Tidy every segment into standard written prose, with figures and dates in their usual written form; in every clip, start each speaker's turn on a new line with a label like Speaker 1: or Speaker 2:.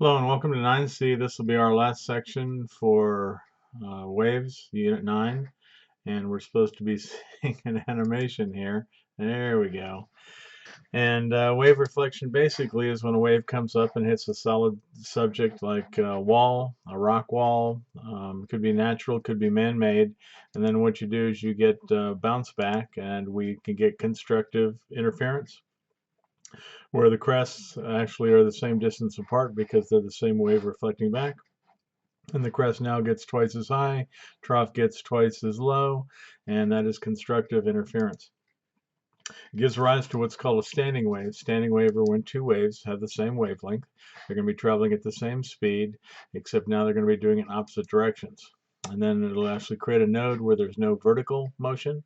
Speaker 1: Hello and welcome to 9C. This will be our last section for Waves, Unit 9, and we're supposed to be seeing an animation here. There we go. And wave reflection basically is when a wave comes up and hits a solid subject like a wall, a rock wall. It could be natural, could be man-made. And then what you do is you get bounce back, and we can get constructive interference where the crests actually are the same distance apart because they're the same wave reflecting back. And the crest now gets twice as high, trough gets twice as low, and that is constructive interference. It gives rise to what's called a standing wave. Standing wave are when two waves have the same wavelength. They're going to be traveling at the same speed, except now they're going to be doing it in opposite directions. And then it'll actually create a node where there's no vertical motion.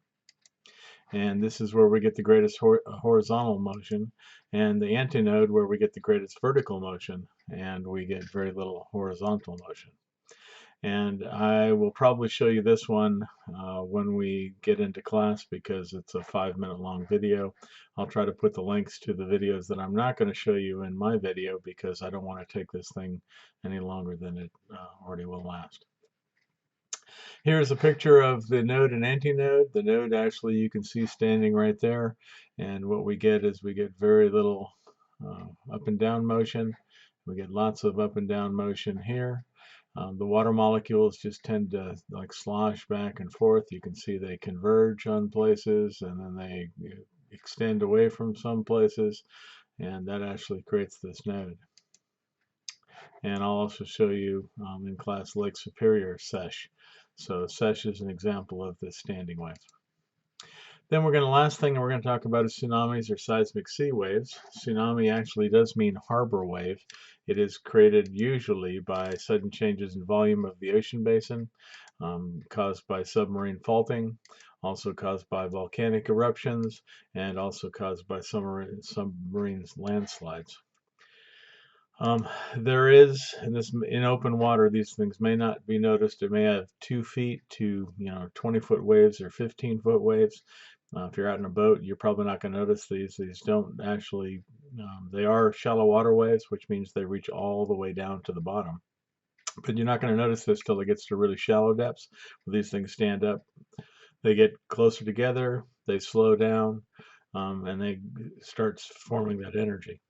Speaker 1: And this is where we get the greatest horizontal motion, and the antinode where we get the greatest vertical motion, and we get very little horizontal motion. And I will probably show you this one when we get into class because it's a 5-minute long video. I'll try to put the links to the videos that I'm not going to show you in my video because I don't want to take this thing any longer than it already will last. Here's a picture of the node and antinode. The node actually you can see standing right there, and what we get is we get very little up and down motion. We get lots of up and down motion here. The water molecules just tend to like slosh back and forth. You can see they converge on places and then they extend away from some places, and that actually creates this node. And I'll also show you in class Lake Superior sesh. So sesh is an example of this standing wave. Then last thing we're going to talk about is tsunamis or seismic sea waves. Tsunami actually does mean harbor wave. It is created usually by sudden changes in volume of the ocean basin, caused by submarine faulting, also caused by volcanic eruptions, and also caused by submarine landslides. There is in open water, these things may not be noticed. It may have 2 feet to 20-foot waves or 15-foot waves. If you're out in a boat, you're probably not going to notice these. These don't actually, they are shallow water waves, which means they reach all the way down to the bottom. But you're not going to notice this till it gets to really shallow depths where these things stand up. They get closer together, they slow down, and they start forming that energy.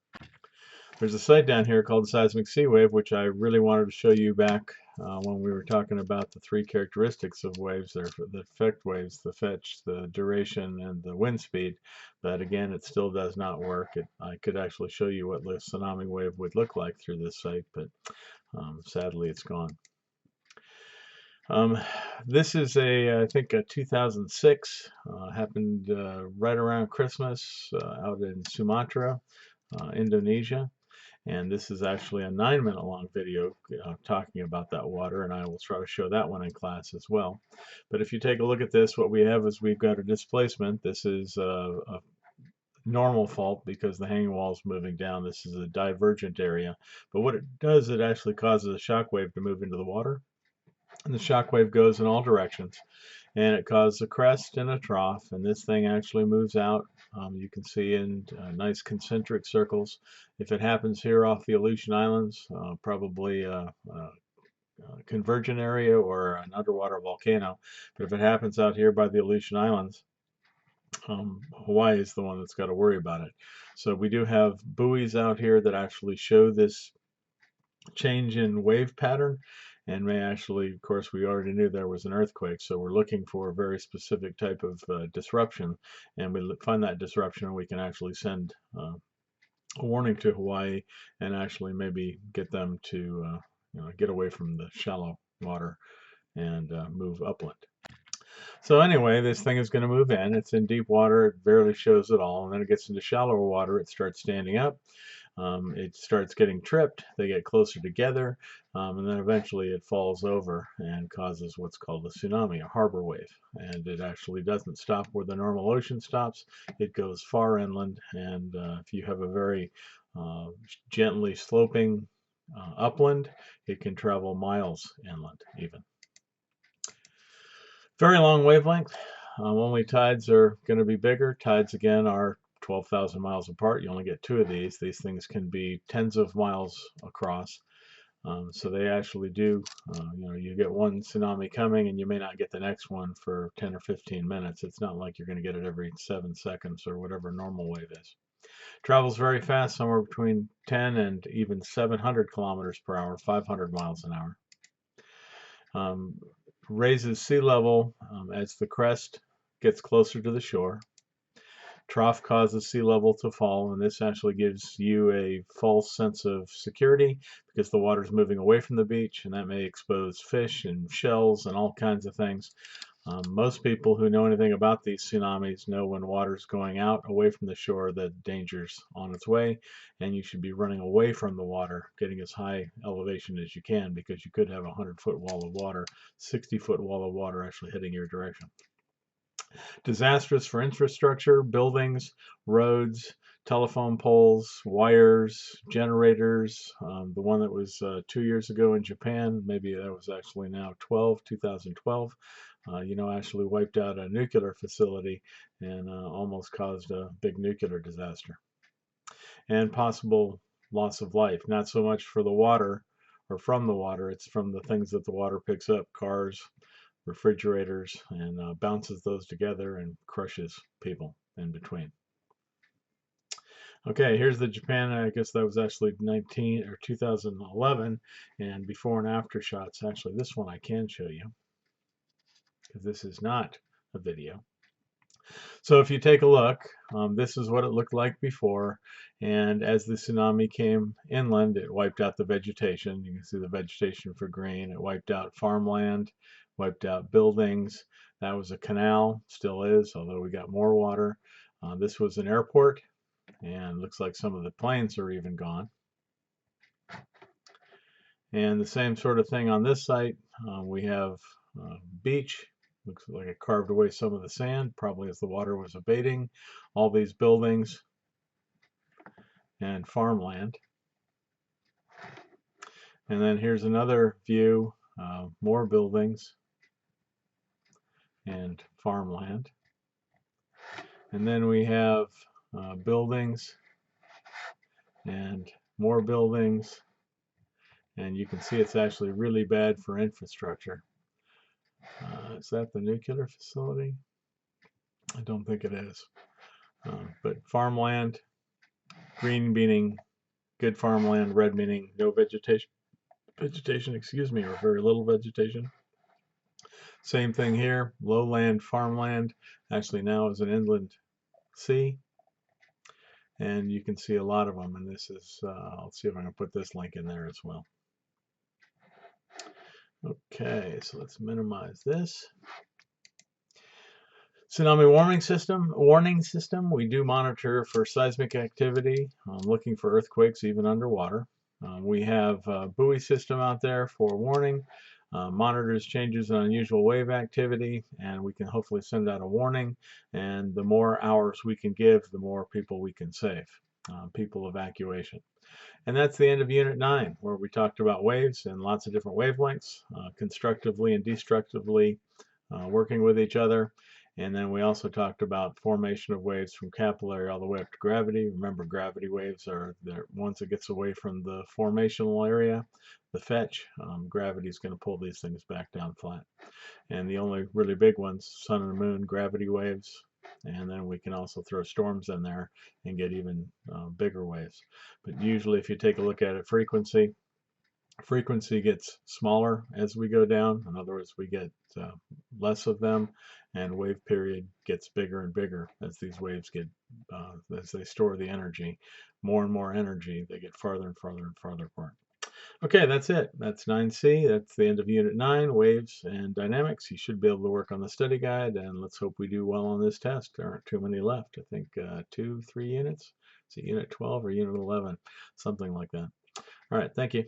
Speaker 1: There's a site down here called the seismic sea wave, which I really wanted to show you back when we were talking about the 3 characteristics of waves. They're the effect waves, the fetch, the duration, and the wind speed. But again, it still does not work. I could actually show you what the tsunami wave would look like through this site, but sadly it's gone. This is I think a 2006, happened right around Christmas out in Sumatra, Indonesia. And this is actually a 9-minute long video talking about that water, and I will try to show that one in class as well. But if you take a look at this, what we have is we've got a displacement. This is a normal fault because the hanging wall is moving down. This is a divergent area. But what it does, it actually causes a shock wave to move into the water. And the shock wave goes in all directions, and it causes a crest and a trough, and this thing actually moves out. You can see in nice concentric circles. If it happens here off the Aleutian Islands, probably a convergent area or an underwater volcano. But if it happens out here by the Aleutian Islands, Hawaii is the one that's got to worry about it. So we do have buoys out here that actually show this change in wave pattern, and may actually, of course, we already knew there was an earthquake, so we're looking for a very specific type of disruption, and we find that disruption, we can actually send a warning to Hawaii and actually maybe get them to get away from the shallow water and move upland. So anyway, this thing is going to move in. It's in deep water. It barely shows at all. And then it gets into shallower water. It starts standing up. It starts getting tripped. They get closer together. And then eventually it falls over and causes what's called a tsunami, a harbor wave. And it actually doesn't stop where the normal ocean stops. It goes far inland. And if you have a very gently sloping upland, it can travel miles inland even. Very long wavelength. Only tides are going to be bigger. Tides, again, are 12,000 miles apart. You only get 2 of these. These things can be tens of miles across. So they actually do, you get one tsunami coming and you may not get the next one for 10 or 15 minutes. It's not like you're going to get it every 7 seconds or whatever normal wave is. Travels very fast, somewhere between 10 and even 700 kilometers per hour, 500 miles an hour. Raises sea level as the crest gets closer to the shore. Trough causes sea level to fall, and this actually gives you a false sense of security because the water is moving away from the beach, and that may expose fish and shells and all kinds of things. Most people who know anything about these tsunamis know when water's going out away from the shore that danger's on its way, and you should be running away from the water, getting as high elevation as you can, because you could have a 100-foot wall of water, 60-foot wall of water actually heading your direction. Disastrous for infrastructure, buildings, roads, telephone poles, wires, generators. The one that was 2 years ago in Japan, maybe that was actually now 2012, actually wiped out a nuclear facility and almost caused a big nuclear disaster. And possible loss of life, not so much for the water or from the water, it's from the things that the water picks up, cars, refrigerators, and bounces those together and crushes people in between. Okay, here's the Japan. I guess that was actually 2011, and before and after shots. Actually, this one I can show you because this is not a video. So if you take a look, this is what it looked like before, and as the tsunami came inland, it wiped out the vegetation. You can see the vegetation for green. It wiped out farmland, wiped out buildings. That was a canal, still is, although we got more water. This was an airport, and looks like some of the planes are even gone. And the same sort of thing on this site. We have beach. Looks like it carved away some of the sand, probably as the water was abating. All these buildings and farmland. And then here's another view, more buildings and farmland. And then we have buildings and more buildings. And you can see it's actually really bad for infrastructure. Is that the nuclear facility? I don't think it is. But farmland, green meaning good farmland, red meaning no vegetation, or very little vegetation. Same thing here, lowland, farmland, actually now is an inland sea. And you can see a lot of them, and this is, I'll see if I can put this link in there as well. Okay, so let's minimize this. Tsunami warning system. We do monitor for seismic activity, looking for earthquakes even underwater. We have a buoy system out there for warning, monitors changes in unusual wave activity, and we can hopefully send out a warning. And the more hours we can give, the more people we can save, people evacuation. And that's the end of Unit 9, where we talked about waves and lots of different wavelengths, constructively and destructively working with each other. And then we also talked about formation of waves from capillary all the way up to gravity. Remember, gravity waves are the ones that gets away from the formational area, the fetch. Gravity is going to pull these things back down flat. And the only really big ones, sun and moon, gravity waves. And then we can also throw storms in there and get even bigger waves. But usually if you take a look at it, frequency gets smaller as we go down. In other words, we get less of them, and wave period gets bigger and bigger as these waves get, as they store the energy, more and more energy, they get farther and farther and farther apart. Okay, that's it. That's 9C. That's the end of Unit 9, Waves and Dynamics. You should be able to work on the study guide, and let's hope we do well on this test. There aren't too many left. I think 2, 3 units. Is it Unit 12 or Unit 11? Something like that. All right, thank you.